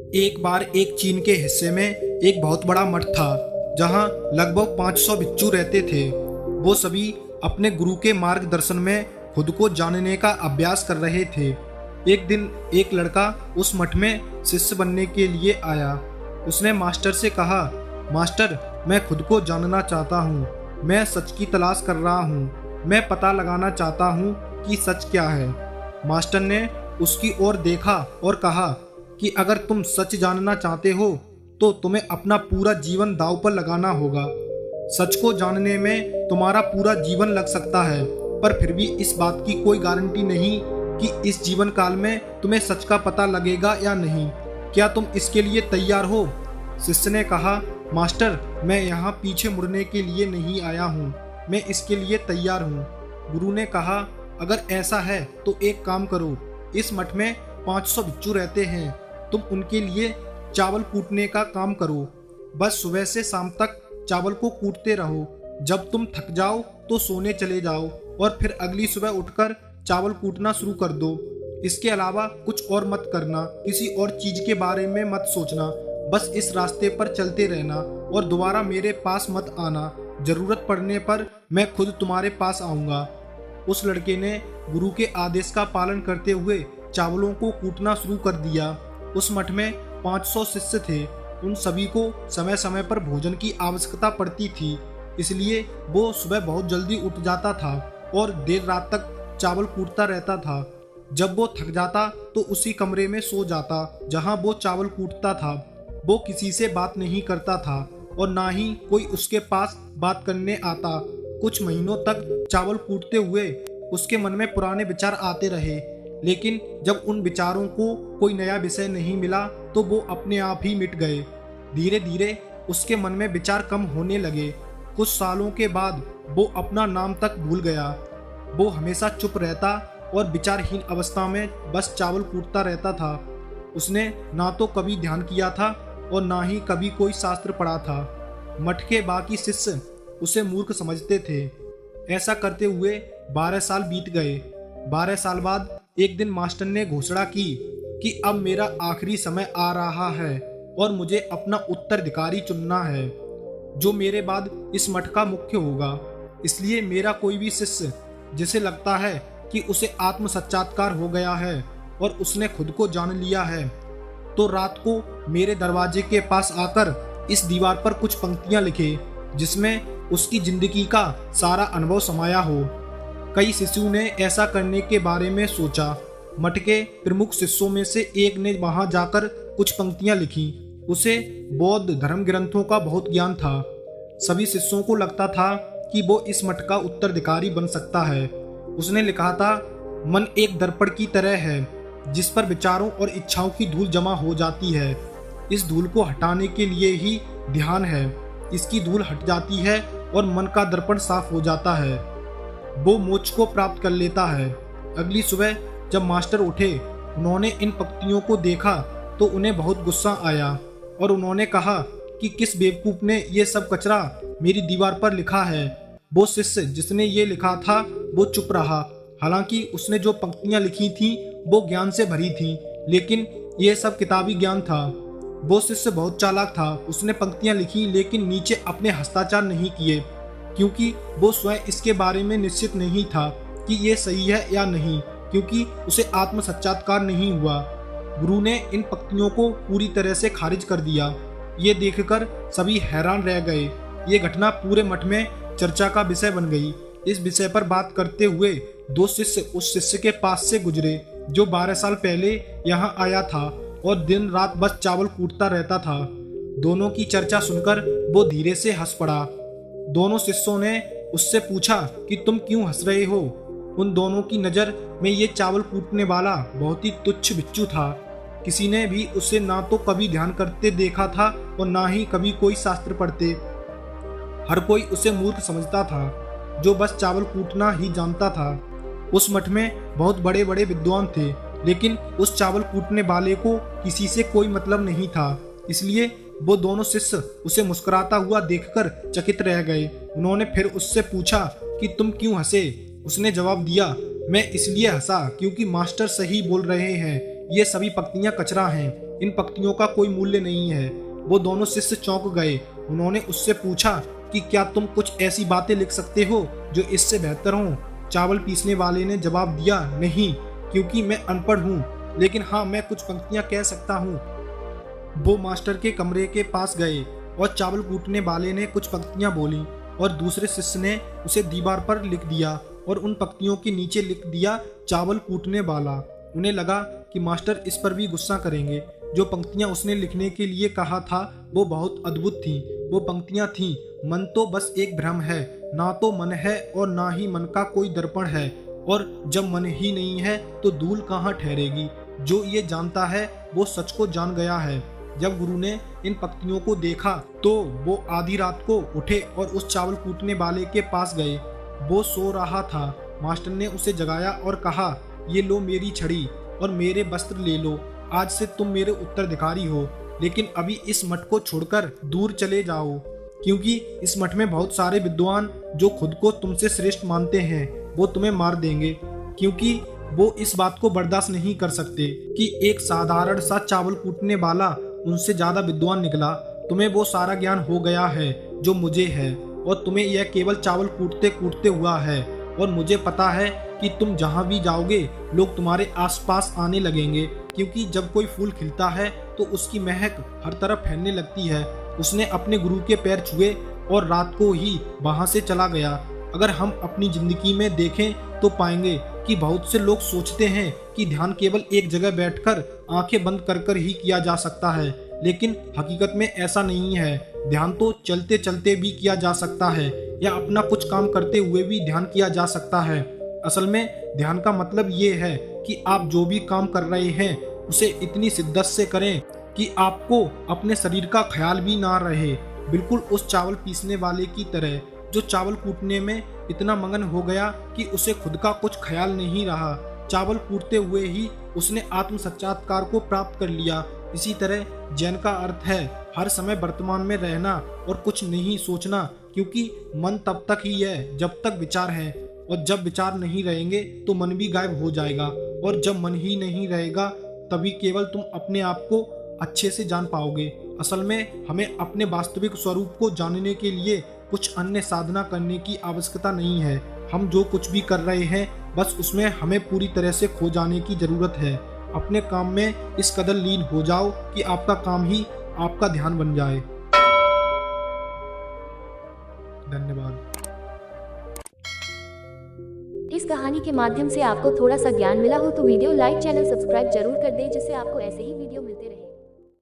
एक बार एक चीन के हिस्से में एक बहुत बड़ा मठ था जहां लगभग 500 भिक्षु रहते थे। वो सभी अपने गुरु के मार्गदर्शन में खुद को जानने का अभ्यास कर रहे थे। एक दिन एक लड़का उस मठ में शिष्य बनने के लिए आया। उसने मास्टर से कहा, मास्टर, मैं खुद को जानना चाहता हूँ। मैं सच की तलाश कर रहा हूँ। मैं पता लगाना चाहता हूँ कि सच क्या है। मास्टर ने उसकी ओर देखा और कहा कि अगर तुम सच जानना चाहते हो तो तुम्हें अपना पूरा जीवन दांव पर लगाना होगा। सच को जानने में तुम्हारा पूरा जीवन लग सकता है, पर फिर भी इस बात की कोई गारंटी नहीं कि इस जीवन काल में तुम्हें सच का पता लगेगा या नहीं। क्या तुम इसके लिए तैयार हो? शिष्य ने कहा, मास्टर, मैं यहाँ पीछे मुड़ने के लिए नहीं आया हूँ। मैं इसके लिए तैयार हूँ। गुरु ने कहा, अगर ऐसा है तो एक काम करो। इस मठ में 500 भिक्षु रहते हैं। तुम उनके लिए चावल कूटने का काम करो। बस सुबह से शाम तक चावल को कूटते रहो। जब तुम थक जाओ तो सोने चले जाओ और फिर अगली सुबह उठकर चावल कूटना शुरू कर दो। इसके अलावा कुछ और मत करना। किसी और चीज के बारे में मत सोचना। बस इस रास्ते पर चलते रहना और दोबारा मेरे पास मत आना। जरूरत पड़ने पर मैं खुद तुम्हारे पास आऊंगा। उस लड़के ने गुरु के आदेश का पालन करते हुए चावलों को कूटना शुरू कर दिया। उस मठ में 500 शिष्य थे। उन सभी को समय समय पर भोजन की आवश्यकता पड़ती थी, इसलिए वो सुबह बहुत जल्दी उठ जाता था और देर रात तक चावल कूटता रहता था। जब वो थक जाता तो उसी कमरे में सो जाता जहां वो चावल कूटता था। वो किसी से बात नहीं करता था और ना ही कोई उसके पास बात करने आता। कुछ महीनों तक चावल कूटते हुए उसके मन में पुराने विचार आते रहे, लेकिन जब उन विचारों को कोई नया विषय नहीं मिला तो वो अपने आप ही मिट गए। धीरे धीरे उसके मन में विचार कम होने लगे। कुछ सालों के बाद वो अपना नाम तक भूल गया। वो हमेशा चुप रहता और विचारहीन अवस्था में बस चावल कूटता रहता था। उसने ना तो कभी ध्यान किया था और ना ही कभी कोई शास्त्र पढ़ा था। मठ के बाकी शिष्य उसे मूर्ख समझते थे। ऐसा करते हुए 12 साल बीत गए। 12 साल बाद एक दिन मास्टर ने घोषणा की कि अब मेरा आखिरी समय आ रहा है और मुझे अपना उत्तराधिकारी चुनना है, जो मेरे बाद इस मठ का मुख्य होगा। इसलिए मेरा कोई भी शिष्य जिसे लगता है कि उसे आत्म साक्षात्कार हो गया है और उसने खुद को जान लिया है, तो रात को मेरे दरवाजे के पास आकर इस दीवार पर कुछ पंक्तियां लिखे जिसमें उसकी जिंदगी का सारा अनुभव समाया हो। कई शिष्यों ने ऐसा करने के बारे में सोचा। मठ के प्रमुख शिष्यों में से एक ने वहां जाकर कुछ पंक्तियां लिखी। उसे बौद्ध धर्म ग्रंथों का बहुत ज्ञान था। सभी शिष्यों को लगता था कि वो इस मठ का उत्तराधिकारी बन सकता है। उसने लिखा था, मन एक दर्पण की तरह है जिस पर विचारों और इच्छाओं की धूल जमा हो जाती है। इस धूल को हटाने के लिए ही ध्यान है। इसकी धूल हट जाती है और मन का दर्पण साफ हो जाता है। वो मोक्ष को प्राप्त कर लेता है। अगली सुबह जब मास्टर उठे, उन्होंने इन पंक्तियों को देखा तो उन्हें बहुत गुस्सा आया और उन्होंने कहा कि किस बेवकूफ ने ये सब कचरा मेरी दीवार पर लिखा है। वो शिष्य जिसने ये लिखा था वो चुप रहा। हालांकि उसने जो पंक्तियां लिखी थीं वो ज्ञान से भरी थीं, लेकिन ये सब किताबी ज्ञान था। वो शिष्य बहुत चालाक था। उसने पंक्तियां लिखी लेकिन नीचे अपने हस्ताक्षर नहीं किए, क्योंकि वो स्वयं इसके बारे में निश्चित नहीं था कि ये सही है या नहीं, क्योंकि उसे आत्म साक्षात्कार नहीं हुआ। गुरु ने इन पंक्तियों को पूरी तरह से खारिज कर दिया। ये देखकर सभी हैरान रह गए। ये घटना पूरे मठ में चर्चा का विषय बन गई। इस विषय पर बात करते हुए दो शिष्य उस शिष्य के पास से गुजरे जो 12 साल पहले यहाँ आया था और दिन रात बस चावल कूटता रहता था। दोनों की चर्चा सुनकर वो धीरे से हंस पड़ा। दोनों शिष्यों ने उससे पूछा कि तुम क्यों हंस रहे हो? उन दोनों की नज़र में ये चावल कूटने वाला बहुत ही तुच्छ भिक्षु था। किसी ने भी उसे ना तो कभी ध्यान करते देखा था और ना ही कभी कोई शास्त्र पढ़ते। हर कोई उसे मूर्ख समझता था जो बस चावल कूटना ही जानता था। उस मठ में बहुत बड़े बड़े विद्वान थे, लेकिन उस चावल कूटने वाले को किसी से कोई मतलब नहीं था। इसलिए वो दोनों शिष्य उसे मुस्कुराता हुआ देखकर चकित रह गए। उन्होंने फिर उससे पूछा कि तुम क्यों हंसे? उसने जवाब दिया, मैं इसलिए हंसा क्योंकि मास्टर सही बोल रहे हैं। ये सभी पंक्तियां कचरा हैं। इन पंक्तियों का कोई मूल्य नहीं है। वो दोनों शिष्य चौंक गए। उन्होंने उससे पूछा कि क्या तुम कुछ ऐसी बातें लिख सकते हो जो इससे बेहतर हो? चावल पीसने वाले ने जवाब दिया, नहीं, क्योंकि मैं अनपढ़ हूँ, लेकिन हाँ, मैं कुछ पंक्तियाँ कह सकता हूँ। वो मास्टर के कमरे के पास गए और चावल कूटने वाले ने कुछ पंक्तियाँ बोली और दूसरे शिष्य ने उसे दीवार पर लिख दिया और उन पंक्तियों के नीचे लिख दिया, चावल कूटने वाला। उन्हें लगा कि मास्टर इस पर भी गुस्सा करेंगे। जो पंक्तियां उसने लिखने के लिए कहा था वो बहुत अद्भुत थीं। वो पंक्तियां थीं, मन तो बस एक भ्रम है, ना तो मन है और ना ही मन का कोई दर्पण है, और जब मन ही नहीं है तो धूल कहाँ ठहरेगी। जो ये जानता है वो सच को जान गया है। जब गुरु ने इन पंक्तियों को देखा तो वो आधी रात को उठे और उस चावल कूटने वाले के पास गए। वो सो रहा था। मास्टर ने उसे जगाया और कहा, ये लो मेरी छड़ी और मेरे वस्त्र ले लो। आज से तुम मेरे उत्तराधिकारी हो, लेकिन अभी इस मठ को छोड़कर दूर चले जाओ, क्योंकि इस मठ में बहुत सारे विद्वान जो खुद को तुमसे श्रेष्ठ मानते हैं वो तुम्हें मार देंगे, क्योंकि वो इस बात को बर्दाश्त नहीं कर सकते कि एक साधारण सा चावल कूटने वाला उनसे ज्यादा विद्वान निकला। तुम्हें वो सारा ज्ञान हो गया है जो मुझे है, और तुम्हें यह केवल चावल कूटते कूटते हुआ है। और मुझे पता है कि तुम जहाँ भी जाओगे लोग तुम्हारे आसपास आने लगेंगे, क्योंकि जब कोई फूल खिलता है तो उसकी महक हर तरफ फैलने लगती है। उसने अपने गुरु के पैर छुए और रात को ही वहाँ से चला गया। अगर हम अपनी जिंदगी में देखें तो पाएंगे कि बहुत से लोग सोचते हैं कि ध्यान केवल एक जगह बैठकर आंखें बंद कर कर ही किया जा सकता है, लेकिन हकीकत में ऐसा नहीं है। ध्यान तो चलते चलते भी किया जा सकता है, या अपना कुछ काम करते हुए भी ध्यान किया जा सकता है। असल में ध्यान का मतलब ये है कि आप जो भी काम कर रहे हैं उसे इतनी शिद्दत से करें कि आपको अपने शरीर का ख्याल भी ना रहे, बिल्कुल उस चावल पीसने वाले की तरह जो चावल कूटने में इतना मगन हो गया कि उसे खुद का कुछ ख्याल नहीं रहा। चावल कूटते हुए ही उसने आत्म साक्षात्कार को प्राप्त कर लिया। इसी तरह जैन का अर्थ है हर समय वर्तमान में रहना और कुछ नहीं सोचना, क्योंकि मन तब तक ही है जब तक विचार है, और जब विचार नहीं रहेंगे तो मन भी गायब हो जाएगा, और जब मन ही नहीं रहेगा तभी केवल तुम अपने आप को अच्छे से जान पाओगे। असल में हमें अपने वास्तविक स्वरूप को जानने के लिए कुछ अन्य साधना करने की आवश्यकता नहीं है। हम जो कुछ भी कर रहे हैं बस उसमें हमें पूरी तरह से खो जाने की जरूरत है। अपने काम में इस कदर लीन हो जाओ कि आपका काम ही आपका ध्यान बन जाए। धन्यवाद। इस कहानी के माध्यम से आपको थोड़ा सा ज्ञान मिला हो तो वीडियो लाइक, चैनल सब्सक्राइब जरूर कर दें, जिससे आपको ऐसे ही वीडियो मिलते रहे।